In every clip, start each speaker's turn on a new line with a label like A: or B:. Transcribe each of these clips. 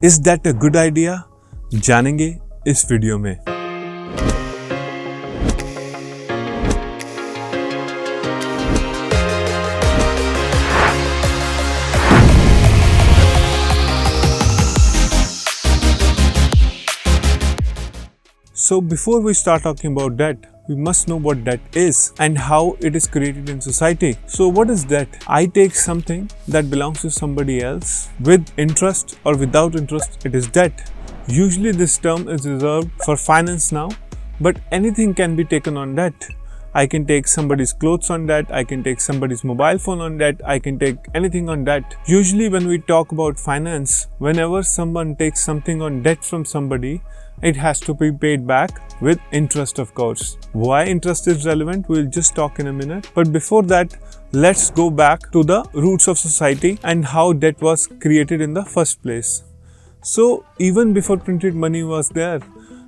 A: Is that a good idea? जानेंगे इस video में। So before we start talking about debt, we must know what debt is and how it is created in society. So what is debt? I take something that belongs to somebody else with interest or without interest, it is debt. Usually this term is reserved for finance now, but anything can be taken on debt. I can take somebody's clothes on debt, I can take somebody's mobile phone on debt, I can take anything on debt. Usually when we talk about finance, whenever someone takes something on debt from somebody, it has to be paid back with interest, of course. Why interest is relevant, we'll just talk in a minute. But before that, let's go back to the roots of society and how debt was created in the first place. So even before printed money was there,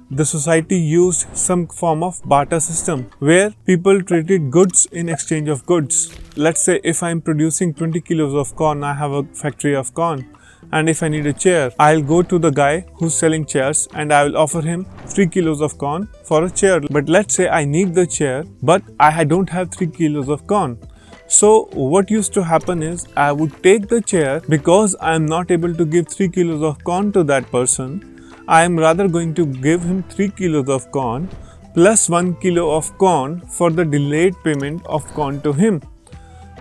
A: the society used some form of barter system where people traded goods in exchange of goods. Let's say if I'm producing 20 kilos of corn, I have a factory of corn. And if I need a chair, I'll go to the guy who's selling chairs and I will offer him 3 kilos of corn for a chair. But let's say I need the chair, but I don't have 3 kilos of corn. So what used to happen is I would take the chair because I am not able to give 3 kilos of corn to that person. I am rather going to give him 3 kilos of corn plus 1 kilo of corn for the delayed payment of corn to him.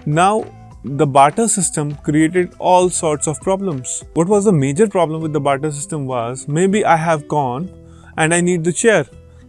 A: Now, the barter system created all sorts of problems. What was the major problem with the barter system was, maybe I have corn and I need the chair,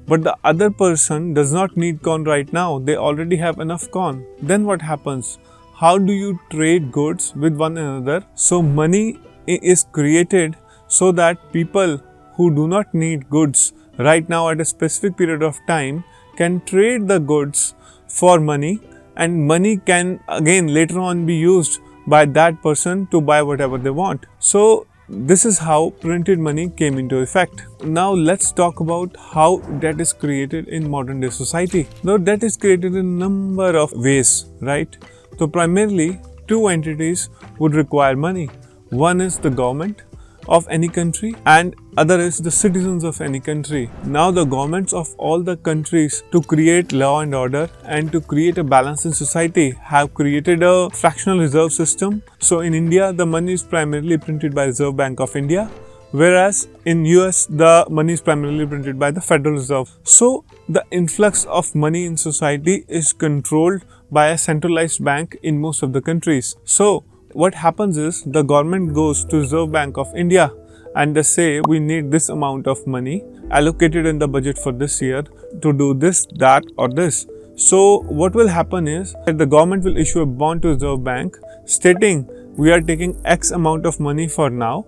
A: but the other person does not need corn right now. They already have enough corn. Then what happens? How do you trade goods with one another? So money is created so that people who do not need goods right now at a specific period of time can trade the goods for money, and money can again later on be used by that person to buy whatever they want. So this is how printed money came into effect. Now let's talk about how debt is created in modern day society. Now debt is created in a number of ways, right? So primarily two entities would require money. One is the government of any country and other is the citizens of any country. Now the governments of all the countries, to create law and order and to create a balance in society, have created a fractional reserve system. So in India the money is primarily printed by Reserve Bank of India, whereas in US the money is primarily printed by the Federal Reserve. So the influx of money in society is controlled by a centralized bank in most of the countries. So what happens is the government goes to Reserve Bank of India and they say we need this amount of money allocated in the budget for this year to do this, that or this. So what will happen is that the government will issue a bond to Reserve Bank stating we are taking X amount of money for now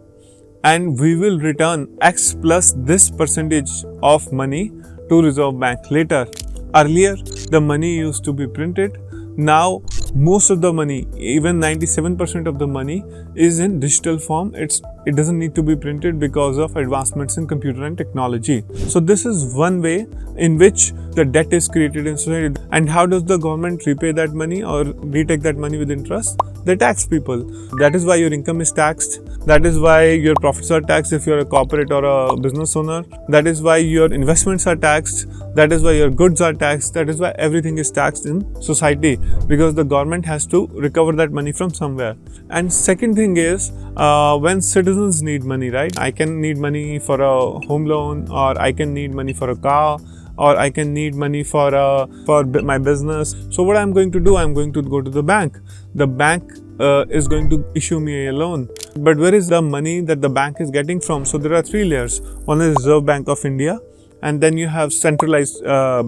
A: and we will return X plus this percentage of money to Reserve Bank later. Earlier the money used to be printed. Now most of the money, even 97% of the money, is in digital form. It doesn't need to be printed because of advancements in computer and technology. So this is one way in which the debt is created in society. And how does the government repay that money or retake that money with interest? They tax people. That is why your income is taxed. That is why your profits are taxed if you are a corporate or a business owner. That is why your investments are taxed. That is why your goods are taxed. That is why everything is taxed in society, because the government has to recover that money from somewhere. And second thing is when citizens need money, right? I can need money for a home loan, or I can need money for a car, or I can need money for my business. So what I'm going to do, I'm going to go to the bank. The bank is going to issue me a loan. But where is the money that the bank is getting from? So there are three layers. One is Reserve Bank of India, and then you have centralized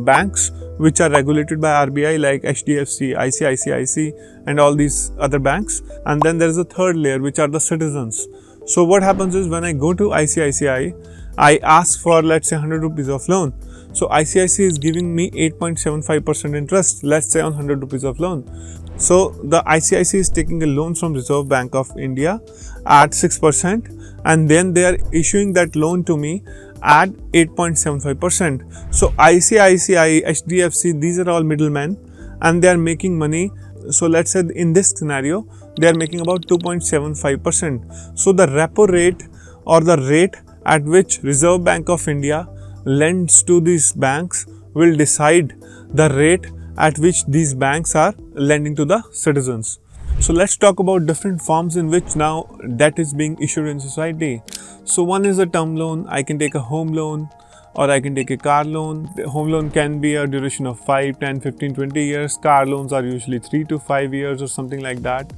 A: banks which are regulated by RBI like HDFC, ICICI and all these other banks. And then there is a third layer which are the citizens. So what happens is when I go to ICICI, I ask for let's say 100 rupees of loan. So ICICI is giving me 8.75% interest, let's say on 100 rupees of loan. So the ICICI is taking a loan from Reserve Bank of India at 6%, and then they are issuing that loan to me at 8.75%. So ICICI, HDFC, these are all middlemen and they are making money. So let's say in this scenario, they are making about 2.75%. So the repo rate or the rate at which Reserve Bank of India lends to these banks will decide the rate at which these banks are lending to the citizens. So let's talk about different forms in which now debt is being issued in society. So one is a term loan. I can take a home loan or I can take a car loan. The home loan can be a duration of 5, 10, 15, 20 years. Car loans are usually 3 to 5 years or something like that.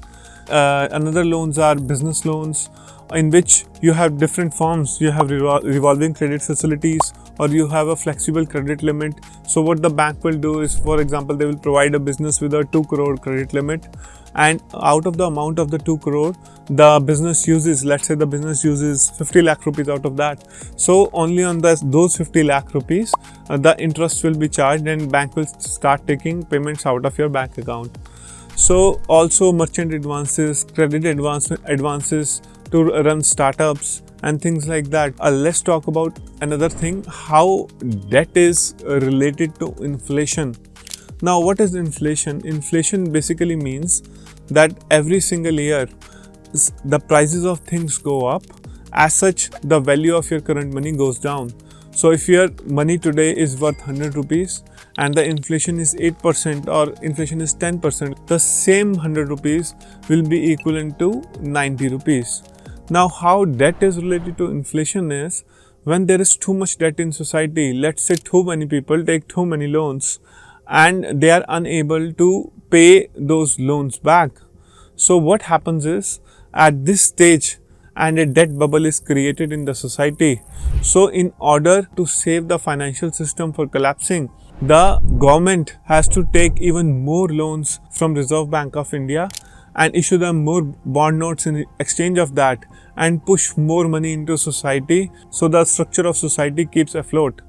A: Another loans are business loans, in which you have different forms. You have revolving credit facilities, or you have a flexible credit limit. So what the bank will do is, for example, they will provide a business with a 2 crore credit limit, and out of the amount of the 2 crore, the business uses, let's say the business uses 50 lakh rupees out of that. So only on those 50 lakh rupees, the interest will be charged, and bank will start taking payments out of your bank account. So also merchant advances, credit advances to run startups and things like that. Let's talk about another thing, how debt is related to inflation. Now what is inflation? Inflation basically means that every single year the prices of things go up. As such, the value of your current money goes down. So if your money today is worth 100 rupees and the inflation is 8% or inflation is 10%, the same 100 rupees will be equivalent to 90 rupees. Now how debt is related to inflation is, when there is too much debt in society, let's say too many people take too many loans and they are unable to pay those loans back. So what happens is, at this stage, and a debt bubble is created in the society. So in order to save the financial system for collapsing, the government has to take even more loans from Reserve Bank of India and issue them more bond notes in exchange of that, and push more money into society, so the structure of society keeps afloat.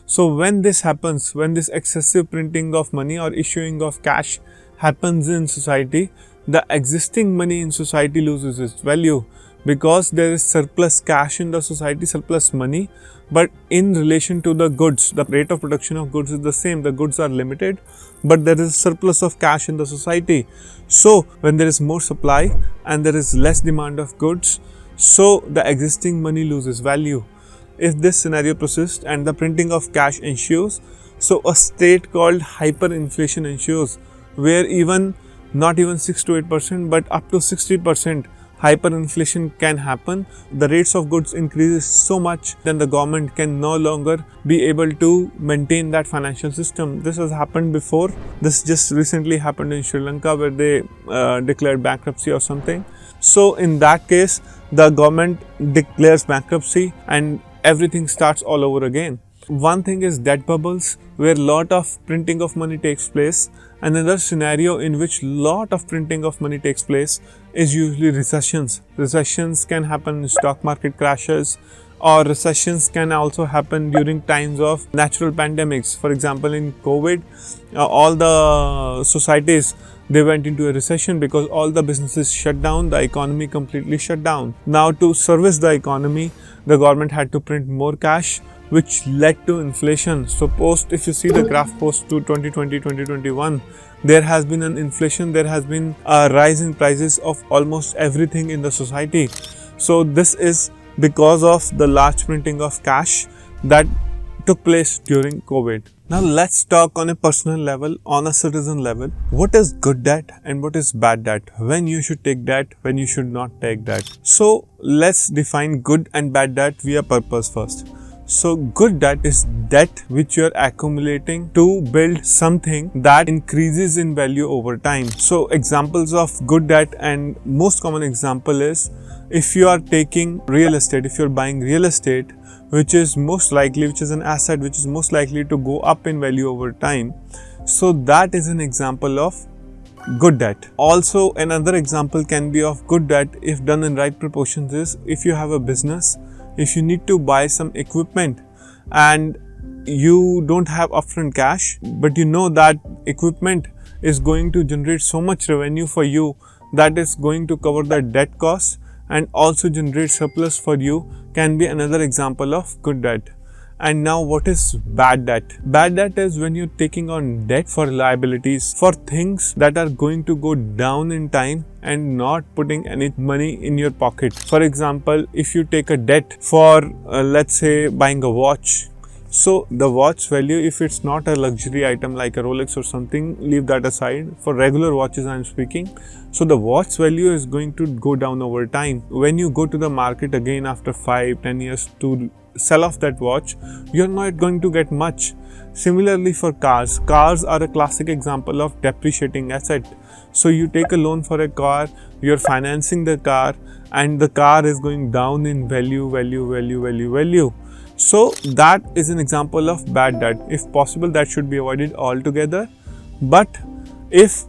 A: So when this happens, when this excessive printing of money or issuing of cash happens in society, the existing money in society loses its value, because there is surplus cash in the society, surplus money, but in relation to the goods, the rate of production of goods is the same. The goods are limited, but there is surplus of cash in the society. So when there is more supply and there is less demand of goods, so the existing money loses value. If this scenario persists and the printing of cash ensues, so a state called hyperinflation ensues, where not even 6 to 8%, but up to 60% hyperinflation can happen. The rates of goods increases so much, then the government can no longer be able to maintain that financial system. This has happened before. This just recently happened in Sri Lanka, where they declared bankruptcy or something. So in that case, the government declares bankruptcy and everything starts all over again. One thing is debt bubbles, where lot of printing of money takes place. Another scenario in which lot of printing of money takes place is usually recessions. Recessions can happen in stock market crashes, or recessions can also happen during times of natural pandemics. For example, in COVID, all the societies, they went into a recession because all the businesses shut down, the economy completely shut down. Now to service the economy, the government had to print more cash, which led to inflation. So if you see the graph post to 2020-2021, there has been an inflation, there has been a rise in prices of almost everything in the society. So this is because of the large printing of cash that took place during COVID. Now let's talk on a personal level, on a citizen level. What is good debt and what is bad debt? When you should take debt, when you should not take debt. So let's define good and bad debt via purpose first. So good debt is debt which you are accumulating to build something that increases in value over time. So examples of good debt, and most common example is, if you are taking real estate, if you are buying real estate, which is an asset which is most likely to go up in value over time. So that is an example of good debt. Also another example can be of good debt, if done in right proportions, is if you have a business, if you need to buy some equipment and you don't have upfront cash, but you know that equipment is going to generate so much revenue for you that is going to cover the debt cost and also generate surplus for you, can be another example of good debt. And now what is bad debt? Bad debt is when you're taking on debt for liabilities, for things that are going to go down in time and not putting any money in your pocket. For example, if you take a debt for let's say buying a watch. So the watch value, if it's not a luxury item like a Rolex or something, leave that aside. For regular watches I'm speaking. So the watch value is going to go down over time. When you go to the market again after 5-10 years to sell off that watch, you're not going to get much. Similarly for cars. Cars are a classic example of depreciating asset. So you take a loan for a car, you're financing the car, and the car is going down in value. So that is an example of bad debt. If possible, that should be avoided altogether. But if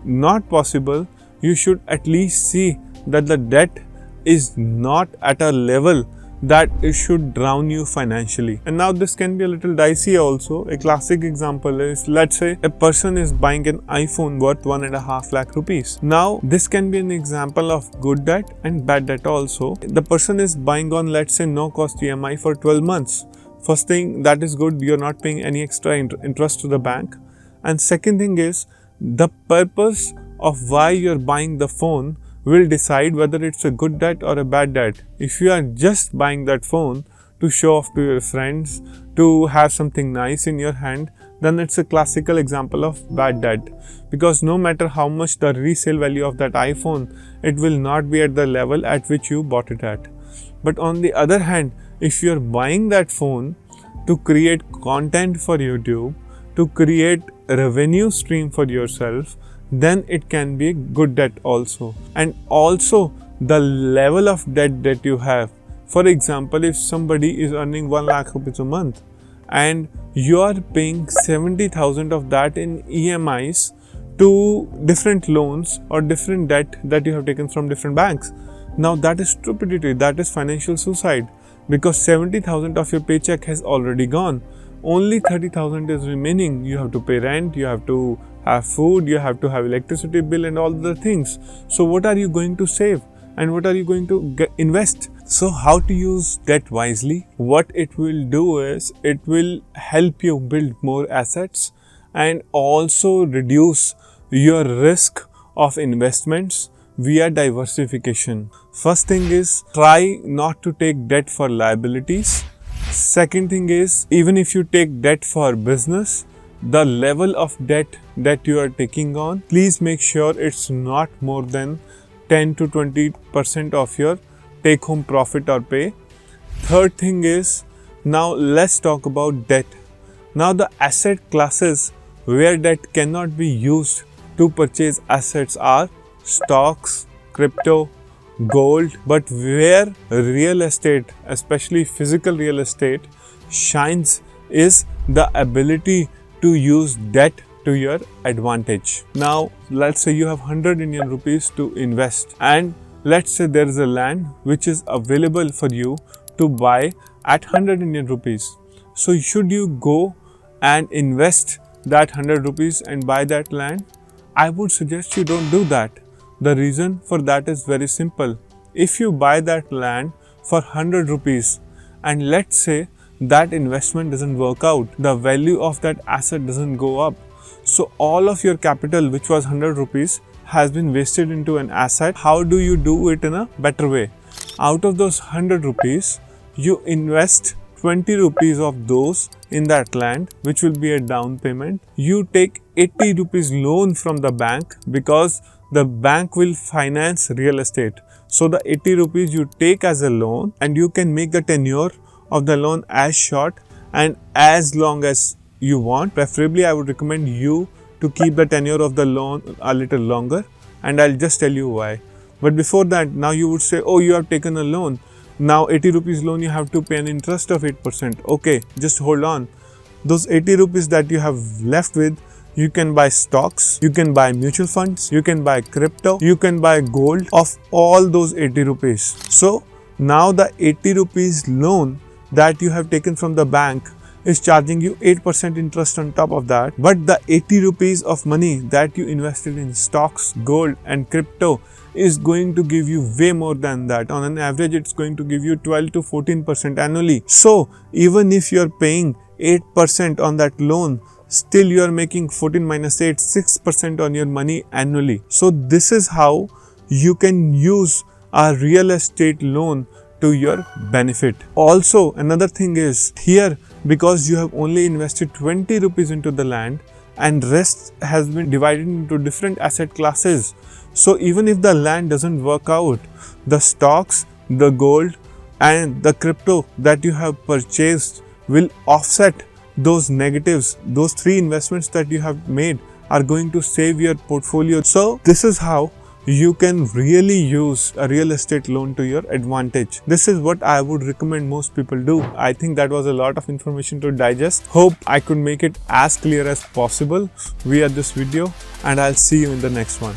A: not possible, you should at least see that the debt is not at a level that it should drown you financially. And now this can be a little dicey also. A classic example is, let's say a person is buying an iPhone worth 1.5 lakh rupees. Now this can be an example of good debt and bad debt also. The person is buying on, let's say, no cost EMI for 12 months. First thing, that is good, you're not paying any extra interest to the bank. And second thing is, the purpose of why you're buying the phone will decide whether it's a good debt or a bad debt. If you are just buying that phone to show off to your friends, to have something nice in your hand, then it's a classical example of bad debt. Because no matter how much the resale value of that iPhone, it will not be at the level at which you bought it at. But on the other hand, if you're buying that phone to create content for YouTube, to create a revenue stream for yourself, then it can be good debt also. And also the level of debt that you have. For example, if somebody is earning 1 lakh rupees a month and you are paying 70,000 of that in EMIs to different loans or different debt that you have taken from different banks. Now that is stupidity, that is financial suicide, because 70,000 of your paycheck has already gone. Only 30,000 is remaining. You have to pay rent, you have to have food, you have to have electricity bill and all the things. So what are you going to save and what are you going to invest? So how to use debt wisely? What it will do is, it will help you build more assets and also reduce your risk of investments via diversification. First thing is, try not to take debt for liabilities. Second thing is, even if you take debt for business, the level of debt that you are taking on, please make sure it's not more than 10 to 20% of your take home profit or pay. Third thing is, now let's talk about debt. Now the asset classes where debt cannot be used to purchase assets are stocks, crypto, gold, but where real estate, especially physical real estate, shines is the ability to use debt to your advantage. Now let's say you have 100 Indian rupees to invest, and let's say there is a land which is available for you to buy at 100 Indian rupees. So should you go and invest that 100 rupees and buy that land? I would suggest you don't do that. The reason for that is very simple. If you buy that land for 100 rupees and let's say that investment doesn't work out, the value of that asset doesn't go up. So all of your capital, which was 100 rupees, has been wasted into an asset. How do you do it in a better way? Out of those 100 rupees, you invest 20 rupees of those in that land, which will be a down payment. You take 80 rupees loan from the bank because the bank will finance real estate. So the 80 rupees you take as a loan, and you can make the tenure of the loan as short and as long as you want. Preferably, I would recommend you to keep the tenure of the loan a little longer, and I'll just tell you why. But before that, now you would say, oh, you have taken a loan. Now 80 rupees loan, you have to pay an interest of 8%. Okay, just hold on. Those 80 rupees that you have left with, you can buy stocks, you can buy mutual funds, you can buy crypto, you can buy gold of all those 80 rupees. So now the 80 rupees loan that you have taken from the bank is charging you 8% interest on top of that. But the 80 rupees of money that you invested in stocks, gold and crypto is going to give you way more than that. On an average, it's going to give you 12 to 14% annually. So even if you're paying 8% on that loan, still you are making 14 minus 8, 6% on your money annually. So this is how you can use a real estate loan to your benefit. Also, another thing is here, because you have only invested 20 rupees into the land and rest has been divided into different asset classes. So even if the land doesn't work out, the stocks, the gold and the crypto that you have purchased will offset those negatives. Those 3 investments that you have made are going to save your portfolio. So this is how you can really use a real estate loan to your advantage. This is what I would recommend most people do. I think that was a lot of information to digest. Hope I could make it as clear as possible via this video, and I'll see you in the next one.